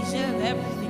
deserve everything.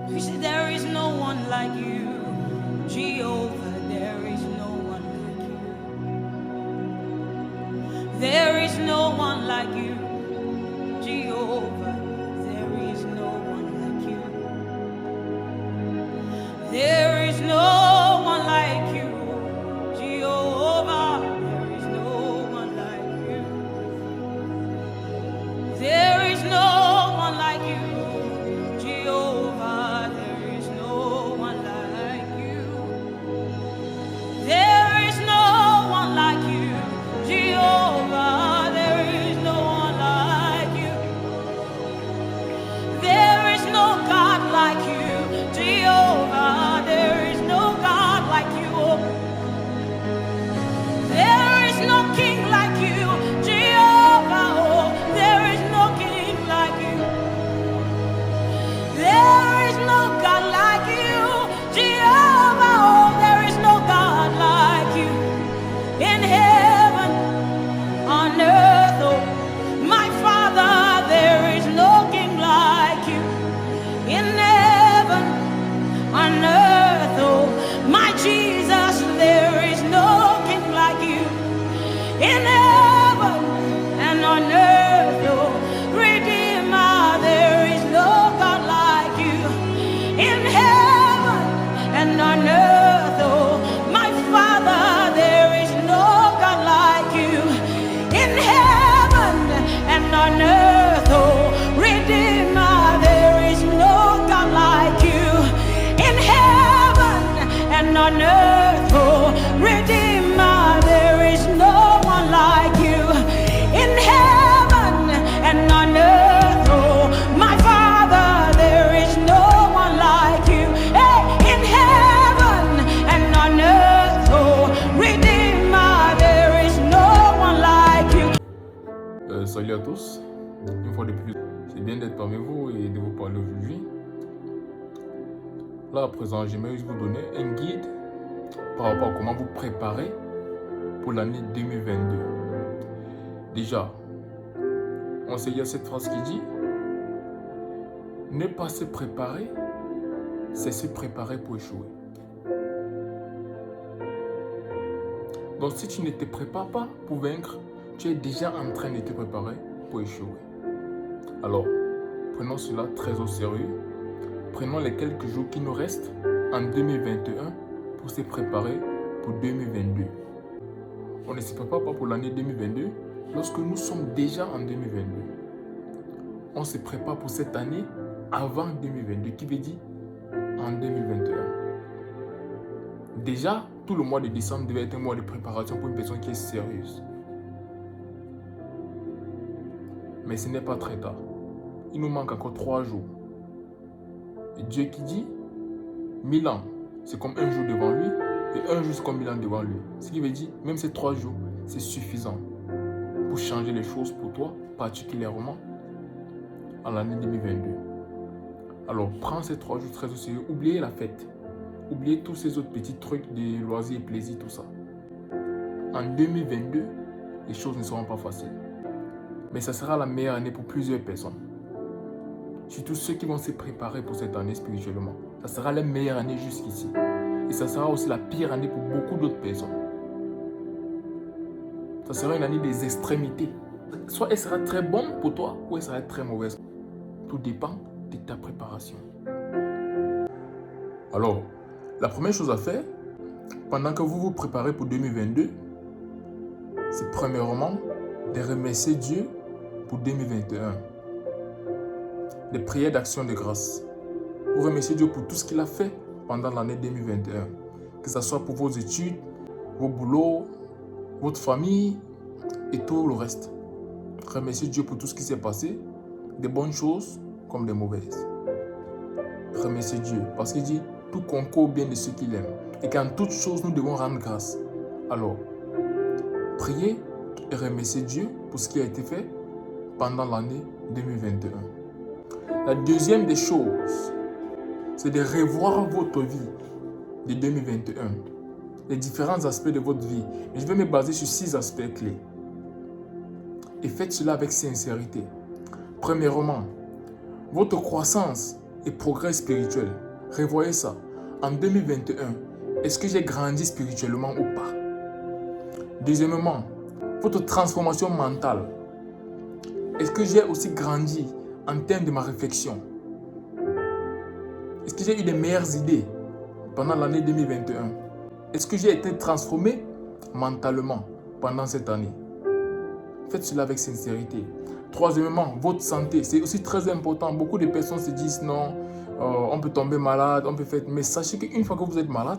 We say there is no one like you, Jehovah, there is no one like you. There is no one like you, Jehovah, there is no one like you. There is no one like you, Jehovah, there is no one like you. There is no one like you, Jehovah, there is no one like you. There is no one like you, Jehovah, there is no one like you. There is no God like you, Jehovah, there is no God like you. There is no king like you, Jehovah, oh, there is no king like you. There is no God like you, Jehovah, oh, there is no God like you. In heaven, on earth, oh, my Father, there is no king like you. In heaven, on earth, oh, my Jesus, there is no king like you. In heaven and on earth, oh, Redeemer, there is no God like you. In heaven and on earth, oh, my Father, there is no God like you. In heaven and on earth, oh, Redeemer, there is no God like you. In heaven and on earth, oh, Redeemer, there is no one like you. In heaven and on earth, oh, my Father, there is no one like you. Hey, in heaven and on earth, oh, Redeemer, there is no one like you. Salut à tous, une fois de plus, c'est bien d'être parmi vous et de vous parler aujourd'hui. Là à présent, j'aimerais vous donner un guide par rapport à comment vous préparer pour l'année 2022. Déjà, on sait, il y a cette phrase qui dit « Ne pas se préparer, c'est se préparer pour échouer ». Donc si tu ne te prépares pas pour vaincre, tu es déjà en train de te préparer pour échouer. Alors, prenons cela très au sérieux. Prenons les quelques jours qui nous restent en 2021 pour se préparer pour 2022. On ne se prépare pas pour l'année 2022 lorsque nous sommes déjà en 2022. On se prépare pour cette année avant 2022, qui veut dire en 2021. Déjà, tout le mois de décembre devait être un mois de préparation pour une personne qui est sérieuse. Mais ce n'est pas très tard. Il nous manque encore 3 jours. Et Dieu qui dit 1000 ans, c'est comme un jour devant lui, et un jour c'est comme 1000 ans devant lui. Ce qui veut dire, même ces 3 jours, c'est suffisant pour changer les choses pour toi, particulièrement en l'année 2022. Alors prends ces 3 jours très au sérieux, oubliez la fête, oubliez tous ces autres petits trucs de loisirs et plaisirs, tout ça. En 2022, les choses ne seront pas faciles. Mais ça sera la meilleure année pour plusieurs personnes. Surtout ceux qui vont se préparer pour cette année spirituellement. Ça sera la meilleure année jusqu'ici. Et ça sera aussi la pire année pour beaucoup d'autres personnes. Ça sera une année des extrémités. Soit elle sera très bonne pour toi, ou elle sera très mauvaise. Tout dépend de ta préparation. Alors, la première chose à faire, pendant que vous vous préparez pour 2022, c'est premièrement de remercier Dieu pour 2021. Des prières d'action de grâce. Vous remerciez Dieu pour tout ce qu'il a fait pendant l'année 2021. Que ce soit pour vos études, vos boulots, votre famille et tout le reste. Remerciez Dieu pour tout ce qui s'est passé, des bonnes choses comme des mauvaises. Remerciez Dieu parce qu'il dit tout concourt au bien de ceux qu'il aime. Et qu'en toutes choses nous devons rendre grâce. Alors, priez et remerciez Dieu pour ce qui a été fait pendant l'année 2021. La deuxième des choses, c'est de revoir votre vie de 2021. Les différents aspects de votre vie. Et je vais me baser sur 6 aspects clés. et faites cela avec sincérité. Premièrement, votre croissance et progrès spirituel. Revoyez ça. En 2021, est-ce que j'ai grandi spirituellement ou pas? Deuxièmement, votre transformation mentale. Est-ce que j'ai aussi grandi en termes de ma réflexion? Est-ce que j'ai eu des meilleures idées pendant l'année 2021? Est-ce que j'ai été transformé mentalement pendant cette année? Faites cela avec sincérité. Troisièmement, votre santé, c'est aussi très important. Beaucoup de personnes se disent non, on peut tomber malade, on peut faire... Mais sachez qu'une fois que vous êtes malade,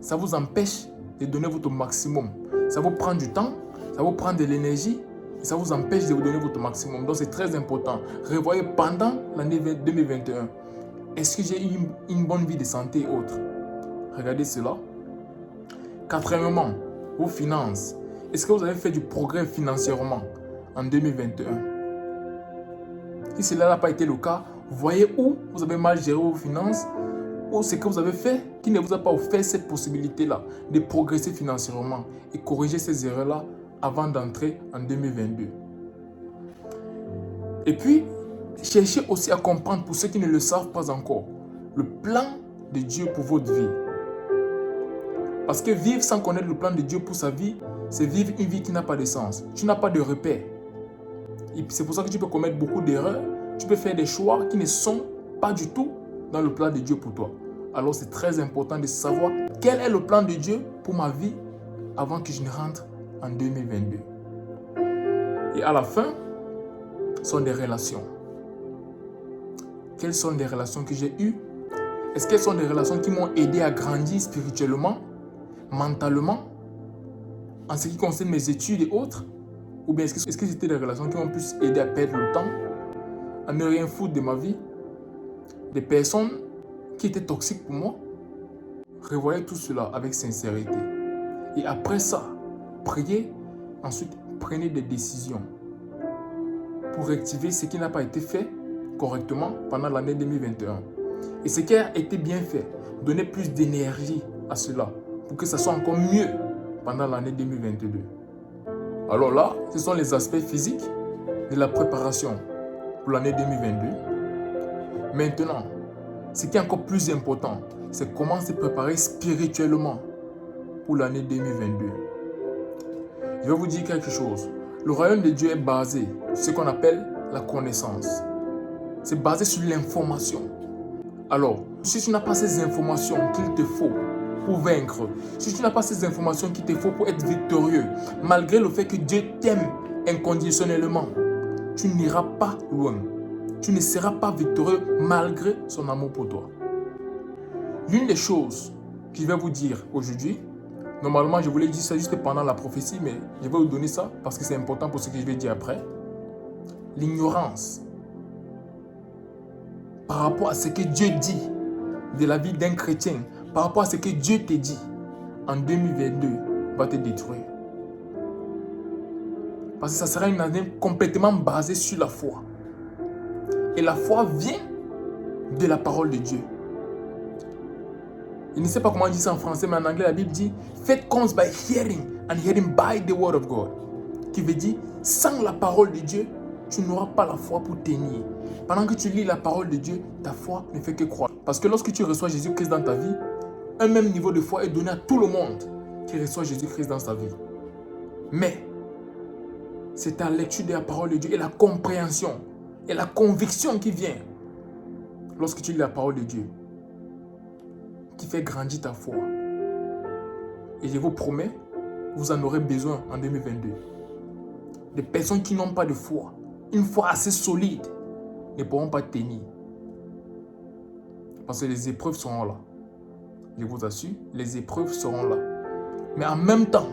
ça vous empêche de donner votre maximum. Ça vous prend du temps, ça vous prend de l'énergie et ça vous empêche de vous donner votre maximum. Donc c'est très important. Revoyez pendant l'année 2021, est-ce que j'ai eu une bonne vie de santé et autres? Regardez cela. Quatrièmement, vos finances. Est-ce que vous avez fait du progrès financièrement en 2021? Si cela n'a pas été le cas, voyez où vous avez mal géré vos finances ou ce que vous avez fait qui ne vous a pas offert cette possibilité-là de progresser financièrement et corriger ces erreurs-là avant d'entrer en 2022. Et puis, cherchez aussi à comprendre, pour ceux qui ne le savent pas encore, le plan de Dieu pour votre vie. Parce que vivre sans connaître le plan de Dieu pour sa vie, c'est vivre une vie qui n'a pas de sens. Tu n'as pas de repère. Et c'est pour ça que tu peux commettre beaucoup d'erreurs. Tu peux faire des choix qui ne sont pas du tout dans le plan de Dieu pour toi. Alors c'est très important de savoir quel est le plan de Dieu pour ma vie avant que je ne rentre en 2022. Et à la fin, sont des relations. Quelles sont les relations que j'ai eues? Est-ce qu'elles sont des relations qui m'ont aidé à grandir spirituellement, mentalement, en ce qui concerne mes études et autres? Ou bien est-ce que c'était des relations qui m'ont plus aidé à perdre le temps, à ne rien foutre de ma vie? Des personnes qui étaient toxiques pour moi? Revoyez tout cela avec sincérité. Et après ça, priez, ensuite prenez des décisions pour rectifier ce qui n'a pas été fait correctement pendant l'année 2021. Et ce qui a été bien fait, donnez plus d'énergie à cela pour que ça soit encore mieux pendant l'année 2022. Alors là, ce sont les aspects physiques de la préparation pour l'année 2022. Maintenant, ce qui est encore plus important, c'est comment se préparer spirituellement pour l'année 2022. Je vais vous dire quelque chose. Le royaume de Dieu est basé sur ce qu'on appelle la connaissance. C'est basé sur l'information. Alors, si tu n'as pas ces informations qu'il te faut pour vaincre, si tu n'as pas ces informations qu'il te faut pour être victorieux, malgré le fait que Dieu t'aime inconditionnellement, tu n'iras pas loin. Tu ne seras pas victorieux malgré son amour pour toi. L'une des choses que je vais vous dire aujourd'hui, normalement je voulais dire ça juste pendant la prophétie, mais je vais vous donner ça parce que c'est important pour ce que je vais dire après. L'ignorance par rapport à ce que Dieu dit de la vie d'un chrétien, par rapport à ce que Dieu te dit en 2022 va te détruire. Parce que ça sera une année complètement basée sur la foi. Et la foi vient de la parole de Dieu. Je ne sais pas comment on dit ça en français, mais en anglais, la Bible dit « Faith comes by hearing and hearing by the word of God » qui veut dire « Sans la parole de Dieu, tu n'auras pas la foi pour tenir. » Pendant que tu lis la parole de Dieu, ta foi ne fait que croître. Parce que lorsque tu reçois Jésus-Christ dans ta vie, un même niveau de foi est donné à tout le monde qui reçoit Jésus-Christ dans sa vie. Mais, c'est ta lecture de la parole de Dieu et la compréhension et la conviction qui vient lorsque tu lis la parole de Dieu qui fait grandir ta foi. Et je vous promets, vous en aurez besoin en 2022. Des personnes qui n'ont pas de foi, une foi assez solide, ne pourront pas tenir. Parce que les épreuves seront là. Je vous assure, les épreuves seront là. Mais en même temps,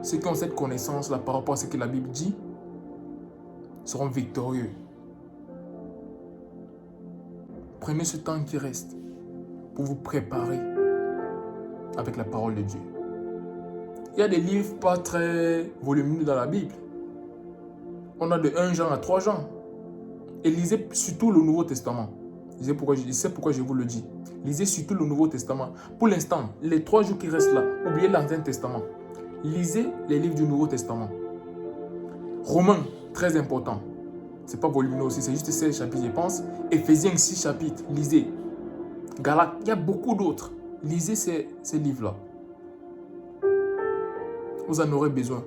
ceux qui ont cette connaissance-là par rapport à ce que la Bible dit, seront victorieux. Prenez ce temps qui reste pour vous préparer avec la parole de Dieu. Il y a des livres pas très volumineux dans la Bible. On a de 1 Jean à 3 Jean. Et lisez surtout le Nouveau Testament. C'est pourquoi je vous le dis. Lisez surtout le Nouveau Testament. Pour l'instant, les 3 jours qui restent là, oubliez l'Ancien Testament. Lisez les livres du Nouveau Testament. Romains, très important. C'est pas volumineux aussi, c'est juste 16 chapitres, je pense. Éphésiens, 6 chapitres, lisez. Galates, il y a beaucoup d'autres. Lisez ces livres-là. Vous en aurez besoin.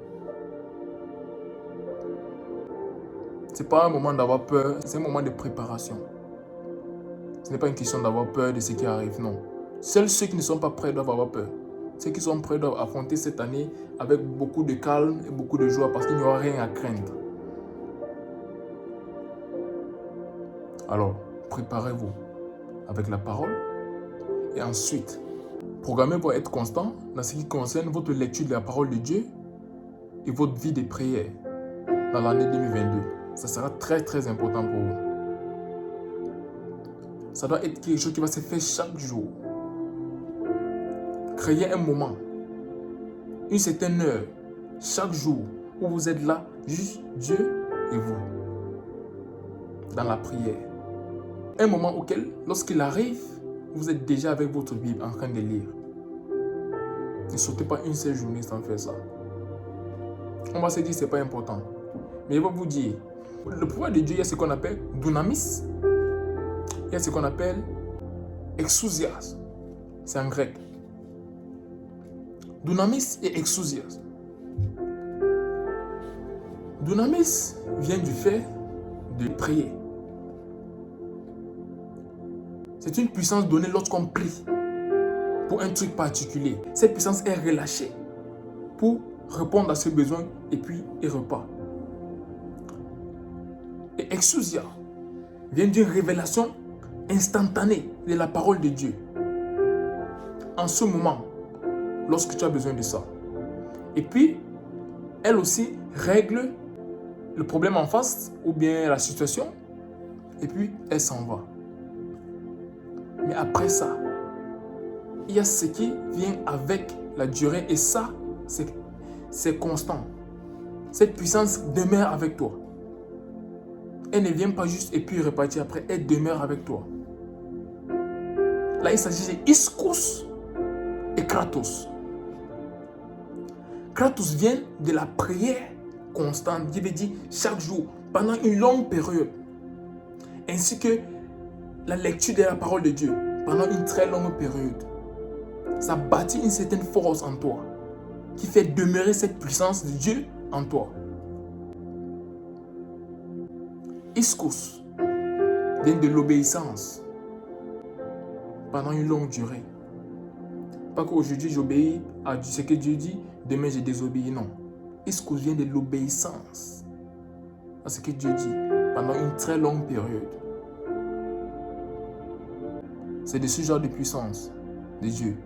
Ce n'est pas un moment d'avoir peur, c'est un moment de préparation. Ce n'est pas une question d'avoir peur de ce qui arrive, non. Seuls ceux qui ne sont pas prêts doivent avoir peur. Ceux qui sont prêts doivent affronter cette année avec beaucoup de calme et beaucoup de joie parce qu'il n'y aura rien à craindre. Alors, préparez-vous avec la parole et ensuite, programmez pour être constant dans ce qui concerne votre lecture de la parole de Dieu et votre vie de prière dans l'année 2022. Ça sera très très important pour vous. Ça doit être quelque chose qui va se faire chaque jour. Créez un moment, une certaine heure, chaque jour, où vous êtes là, juste Dieu et vous, dans la prière. Un moment auquel, lorsqu'il arrive, vous êtes déjà avec votre Bible en train de lire. Ne sautez pas une seule journée sans faire ça. On va se dire que ce n'est pas important. Mais je vais vous dire, le pouvoir de Dieu, il y a ce qu'on appelle dunamis. Il y a ce qu'on appelle exousias. C'est en grec. Dunamis et exousias. Dunamis vient du fait de prier. C'est une puissance donnée lorsqu'on prie pour un truc particulier. Cette puissance est relâchée pour répondre à ses besoins et puis il repart. Et exousia vient d'une révélation instantanée de la parole de Dieu. En ce moment, lorsque tu as besoin de ça. Et puis, elle aussi règle le problème en face ou bien la situation. Et puis, elle s'en va. Mais après ça, il y a ce qui vient avec la durée. Et ça, c'est constant. Cette puissance demeure avec toi. Elle ne vient pas juste et puis repartir après. Elle demeure avec toi. Là, il s'agit de iskous et kratos. Kratos vient de la prière constante. Dieu veut dire chaque jour, pendant une longue période. Ainsi que la lecture de la parole de Dieu pendant une très longue période. Ça bâtit une certaine force en toi qui fait demeurer cette puissance de Dieu en toi. Iskos vient de l'obéissance pendant une longue durée. Pas qu'aujourd'hui j'obéis à ce que Dieu dit, demain je désobéis, non. Iskos vient de l'obéissance à ce que Dieu dit pendant une très longue période. C'est de ce genre de puissance de Dieu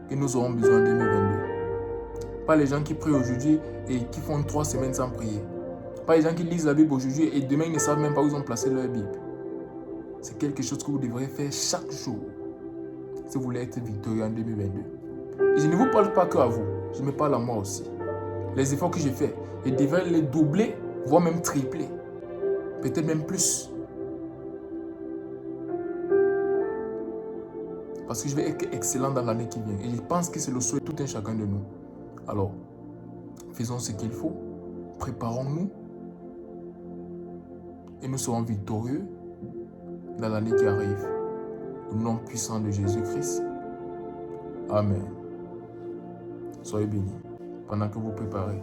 que nous aurons besoin en 2022. Pas les gens qui prient aujourd'hui et qui font 3 semaines sans prier. Pas les gens qui lisent la Bible aujourd'hui et demain ils ne savent même pas où ils ont placé leur Bible. C'est quelque chose que vous devrez faire chaque jour si vous voulez être victorieux en 2022. Et je ne vous parle pas que à vous, je me parle à moi aussi. Les efforts que j'ai faits, je devrais les doubler, voire même tripler. Peut-être même plus. Parce que je vais être excellent dans l'année qui vient. Et je pense que c'est le souhait de tout un chacun de nous. Alors, faisons ce qu'il faut. Préparons-nous. Et nous serons victorieux dans l'année qui arrive. Au nom puissant de Jésus-Christ. Amen. Soyez bénis pendant que vous préparez.